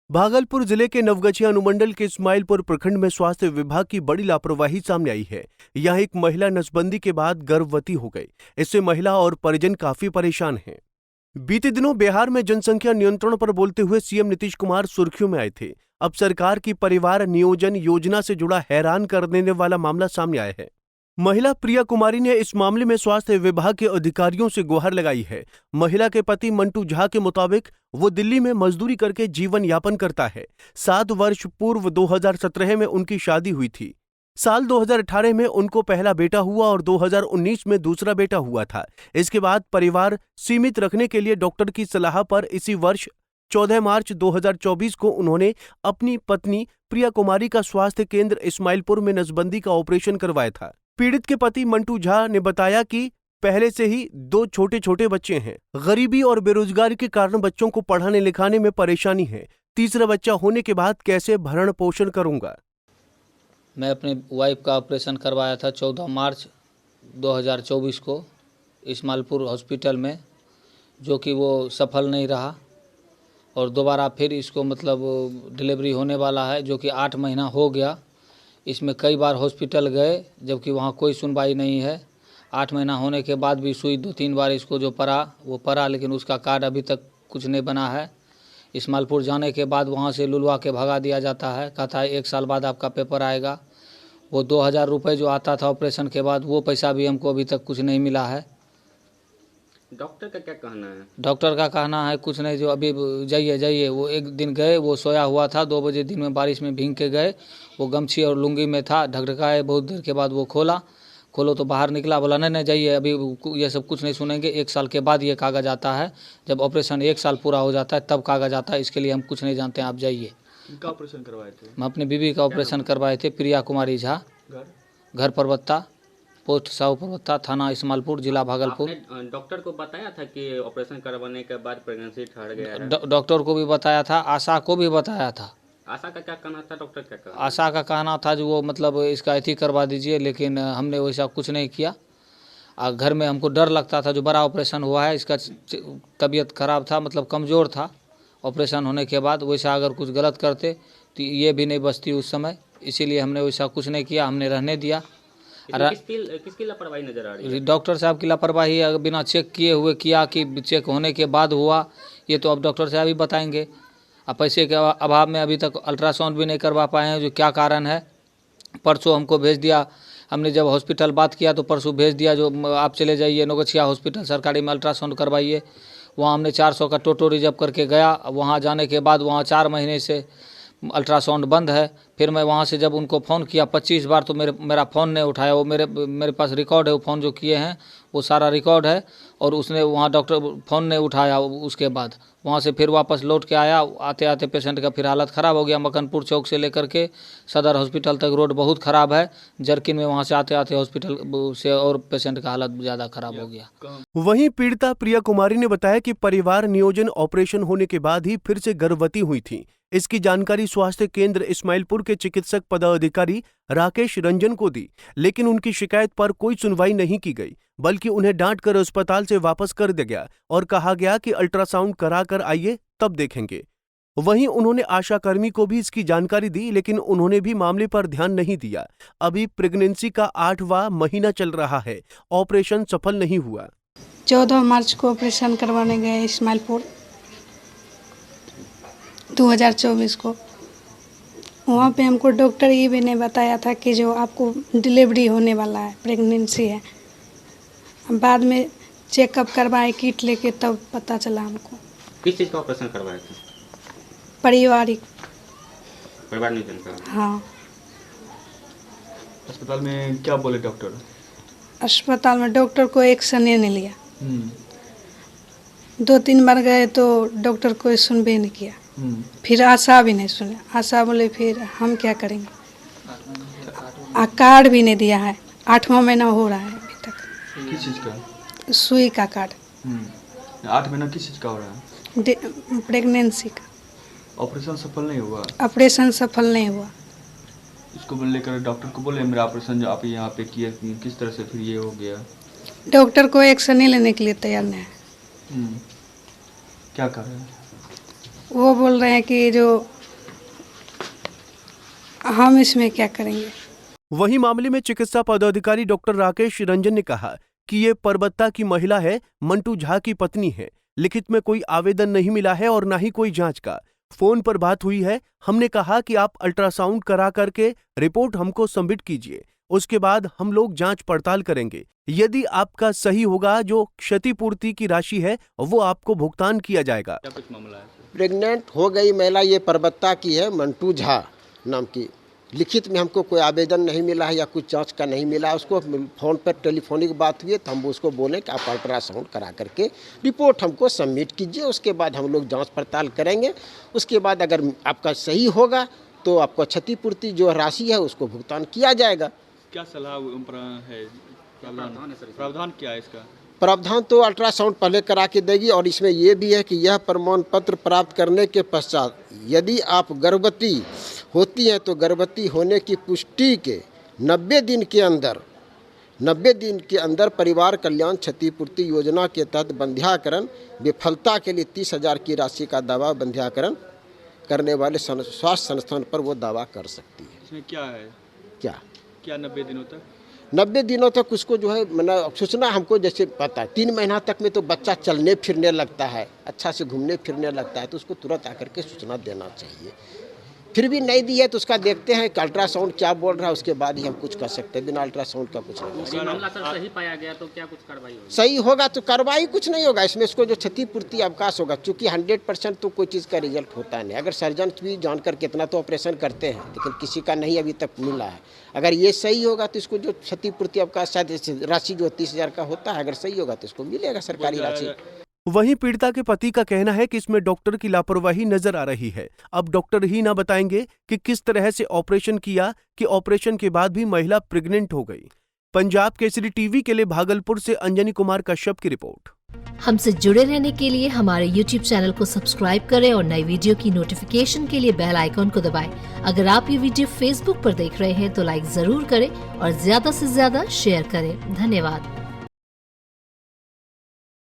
भागलपुर जिले के नवगछिया अनुमंडल के इस्माइलपुर प्रखंड में स्वास्थ्य विभाग की बड़ी लापरवाही सामने आई है। यहां एक महिला नसबंदी के बाद गर्भवती हो गई। इससे महिला और परिजन काफी परेशान हैं। बीते दिनों बिहार में जनसंख्या नियंत्रण पर बोलते हुए सीएम नीतीश कुमार सुर्खियों में आए थे। अब सरकार की परिवार नियोजन योजना से जुड़ा हैरान कर देने वाला मामला सामने आया है। महिला प्रिया कुमारी ने इस मामले में स्वास्थ्य विभाग के अधिकारियों से गुहार लगाई है। महिला के पति मंटू झा के मुताबिक वो दिल्ली में मजदूरी करके जीवन यापन करता है। 7 वर्ष पूर्व 2017 में उनकी शादी हुई थी। साल 2018 में उनको पहला बेटा हुआ और 2019 में दूसरा बेटा हुआ था। इसके बाद परिवार सीमित रखने के लिए डॉक्टर की सलाह पर इसी वर्ष 14 मार्च 2024 को उन्होंने अपनी पत्नी प्रिया कुमारी का स्वास्थ्य केंद्र इस्माइलपुर में नसबंदी का ऑपरेशन करवाया था। पीड़ित के पति मंटू झा ने बताया कि पहले से ही 2 छोटे छोटे बच्चे हैं। गरीबी और बेरोजगारी के कारण बच्चों को पढ़ाने लिखाने में परेशानी है। तीसरा बच्चा होने के बाद कैसे भरण पोषण करूंगा। मैं अपनी वाइफ का ऑपरेशन करवाया था 14 मार्च 2024 को इस्माइलपुर हॉस्पिटल में, जो कि वो सफल नहीं रहा और दोबारा फिर इसको मतलब डिलीवरी होने वाला है, जो कि 8 महीना हो गया। इसमें कई बार हॉस्पिटल गए जबकि वहाँ कोई सुनवाई नहीं है। 8 महीना होने के बाद भी सुई 2-3 बार इसको जो पड़ा वो पड़ा, लेकिन उसका कार्ड अभी तक कुछ नहीं बना है। इस्माइलपुर जाने के बाद वहाँ से लुलवा के भगा दिया जाता है, कहता है 1 साल बाद आपका पेपर आएगा। वो 2000 रुपये जो आता था ऑपरेशन के बाद, वो पैसा भी हमको अभी तक कुछ नहीं मिला है। डॉक्टर का क्या कहना है? डॉक्टर का कहना है कुछ नहीं, जो अभी जाइए। वो एक दिन गए, वो सोया हुआ था, 2 बजे दिन में बारिश में भीग के गए। वो गमछी और लुंगी में था, ढकढकाए। बहुत देर के बाद वो खोलो तो बाहर निकला, बोला नहीं जाइए, अभी ये सब कुछ नहीं सुनेंगे। 1 साल के बाद ये कागज़ आता है, जब ऑपरेशन 1 साल पूरा हो जाता है तब कागज़ आता है। इसके लिए हम कुछ नहीं जानते हैं, आप जाइए। इनका ऑपरेशन करवाए थे? हम अपनी बीवी का ऑपरेशन करवाए थे, प्रिया कुमारी झा। घर परबत्ता, पोस्ट साहू परबत्ता, थाना इस्माइलपुर, जिला भागलपुर। डॉक्टर को बताया था कि ऑपरेशन करवाने के बाद प्रेगनेंसी ठहर गया है? डॉक्टर को भी बताया था, आशा को भी बताया था। आशा का क्या कहना था? डॉक्टर क्या कहना? आशा का कहना था जो वो मतलब इसका एथी करवा दीजिए, लेकिन हमने वैसा कुछ नहीं किया। घर में हमको डर लगता था, जो बड़ा ऑपरेशन हुआ है इसका तबीयत खराब था, मतलब कमज़ोर था। ऑपरेशन होने के बाद वैसा अगर कुछ गलत करते तो ये भी नहीं बचती उस समय, इसीलिए हमने वैसा कुछ नहीं किया, हमने रहने दिया। किसकी लापरवाही नजर आ रही है? डॉक्टर साहब की लापरवाही, बिना चेक किए हुए किया कि चेक होने के बाद हुआ, ये तो अब डॉक्टर साहब ही बताएंगे। अब पैसे के अभाव में अभी तक अल्ट्रासाउंड भी नहीं करवा पाए हैं, जो क्या कारण है। परसों हमको भेज दिया, हमने जब हॉस्पिटल बात किया तो परसों भेज दिया, जो आप चले जाइए नवगछिया हॉस्पिटल सरकारी में अल्ट्रासाउंड करवाइए। वहाँ हमने 400 का टोटो रिजर्व करके गया। वहाँ जाने के बाद वहाँ 4 महीने से अल्ट्रासाउंड बंद है। फिर मैं वहाँ से जब उनको फ़ोन किया 25 बार, तो मेरा फ़ोन नहीं उठाया। वो मेरे पास रिकॉर्ड है, वो फ़ोन जो किए हैं वो सारा रिकॉर्ड है। और उसने वहाँ डॉक्टर फ़ोन नहीं उठाया। उसके बाद वहाँ से फिर वापस लौट के आया। आते आते पेशेंट का फिर हालत ख़राब हो गया। मकनपुर चौक से लेकर के सदर हॉस्पिटल तक रोड बहुत ख़राब है। जरकिन में वहाँ से आते आते हॉस्पिटल से और पेशेंट का हालत ज़्यादा ख़राब हो गया। वहीं पीड़िता प्रिया कुमारी ने बताया कि परिवार नियोजन ऑपरेशन होने के बाद ही फिर से गर्भवती हुई थी। इसकी जानकारी स्वास्थ्य केंद्र इस्माइलपुर के चिकित्सक पदाधिकारी राकेश रंजन को दी, लेकिन उनकी शिकायत पर कोई सुनवाई नहीं की गई, बल्कि उन्हें डांट कर अस्पताल से वापस कर दिया गया और कहा गया कि अल्ट्रासाउंड करा कर आइए, तब देखेंगे। वहीं उन्होंने आशा कर्मी को भी इसकी जानकारी दी, लेकिन उन्होंने भी मामले पर ध्यान नहीं दिया। अभी प्रेगनेंसी का 8वां महीना चल रहा है, ऑपरेशन सफल नहीं हुआ। 14 मार्च को ऑपरेशन करवाने गए इस्माइलपुर 2024 को। वहाँ पे हमको डॉक्टर ये भी नहीं बताया था कि जो आपको डिलीवरी होने वाला है, प्रेगनेंसी है। बाद में चेकअप करवाए किट लेके, तब पता चला हमको। किस चीज़ का ऑपरेशन करवाए थे? पारिवारिक। परिवार नियोजन का? हाँ। अस्पताल में क्या बोले डॉक्टर? अस्पताल में डॉक्टर को एक्शन ही नहीं लिया। 2-3 बार गए तो डॉक्टर कोई सुनबे नहीं किया। फिर आशा भी नहीं सुने। आशा बोले फिर हम क्या करेंगे। कार्ड भी नहीं दिया है, 8वां महीना हो रहा है अभी तक। किस चीज़ का? सुई का कार्ड। 8 महीना किस चीज़ का हो रहा है? प्रेगनेंसी का। ऑपरेशन सफल नहीं हुआ? ऑपरेशन सफल नहीं हुआ। इसको लेकर डॉक्टर को बोले मेरा ऑपरेशन जो आप यहाँ पे किए, किस तरह से फिर ये हो गया? डॉक्टर को एक्शन नहीं लेने के लिए तैयार नहीं है। क्या कर रहे हैं? वो बोल रहे हैं कि जो हम इसमें क्या करेंगे। वहीं मामले में चिकित्सा पदाधिकारी डॉक्टर राकेश रंजन ने कहा कि ये परबत्ता की महिला है, मंटू झा की पत्नी है। लिखित में कोई आवेदन नहीं मिला है और न ही कोई जांच का। फोन पर बात हुई है। हमने कहा कि आप अल्ट्रासाउंड करा करके रिपोर्ट हमको सबमिट कीजिए, उसके बाद हम लोग जांच पड़ताल करेंगे। यदि आपका सही होगा, जो क्षतिपूर्ति की राशि है वो आपको भुगतान किया जाएगा। क्या कुछ मामला है? प्रेग्नेंट हो गई महिला, ये परबत्ता की है, मंटू झा नाम की। लिखित में हमको कोई आवेदन नहीं मिला है या कुछ जांच का नहीं मिला है। उसको फ़ोन पर टेलीफोनिक बात हुई तो हम उसको बोले कि आप अल्ट्रासाउंड करा करके रिपोर्ट हमको सबमिट कीजिए, उसके बाद हम लोग जांच पड़ताल करेंगे। उसके बाद अगर आपका सही होगा तो आपको क्षतिपूर्ति जो राशि है उसको भुगतान किया जाएगा। क्या सलाह है, प्रावधान क्या है इसका? प्रावधान तो अल्ट्रासाउंड पहले करा के देगी और इसमें यह भी है कि यह प्रमाण पत्र प्राप्त करने के पश्चात यदि आप गर्भवती होती हैं तो गर्भवती होने की पुष्टि के 90 दिन के अंदर परिवार कल्याण क्षतिपूर्ति योजना के तहत बंध्याकरण विफलता के लिए 30,000 की राशि का दावा बंध्याकरण करने वाले स्वास्थ्य संस्थान पर वो दावा कर सकती है। इसमें क्या है? क्या 90 दिनों तक? 90 दिनों तक उसको जो है मतलब सूचना हमको जैसे पता है 3 महीना तक में तो बच्चा चलने फिरने लगता है, अच्छा से घूमने फिरने लगता है, तो उसको तुरंत आकर के सूचना देना चाहिए। फिर भी नहीं दी है तो उसका देखते हैं कि अल्ट्रासाउंड क्या बोल रहा है, उसके बाद ही हम कुछ कर सकते हैं। बिना अल्ट्रासाउंड का कुछ नहीं। ये मामला सर सही पाया गया तो क्या कुछ कार्रवाई होगी? सही होगा तो कार्रवाई कुछ नहीं होगा इसमें, इसको जो क्षतिपूर्ति अवकाश होगा, चूँकि 100% तो कोई चीज़ का रिजल्ट होता नहीं। अगर सर्जन भी जानकर कितना तो ऑपरेशन करते हैं लेकिन किसी का नहीं अभी तक मिला है। अगर ये सही होगा तो इसको जो क्षतिपूर्ति अवकाश शायद राशि जो 30,000 का होता है, अगर सही होगा तो इसको मिलेगा सरकारी राशि। वहीं पीड़िता के पति का कहना है कि इसमें डॉक्टर की लापरवाही नजर आ रही है। अब डॉक्टर ही ना बताएंगे कि किस तरह से ऑपरेशन किया कि ऑपरेशन के बाद भी महिला प्रेग्नेंट हो गई। पंजाब केसरी टीवी के लिए भागलपुर से अंजनी कुमार कश्यप की रिपोर्ट। हमसे जुड़े रहने के लिए हमारे YouTube चैनल को सब्सक्राइब करें और नई वीडियो की नोटिफिकेशन के लिए बेल आइकॉन को दबाएं। अगर आप ये वीडियो Facebook पर देख रहे हैं तो लाइक जरूर करें और ज्यादा से ज्यादा शेयर करें। धन्यवाद।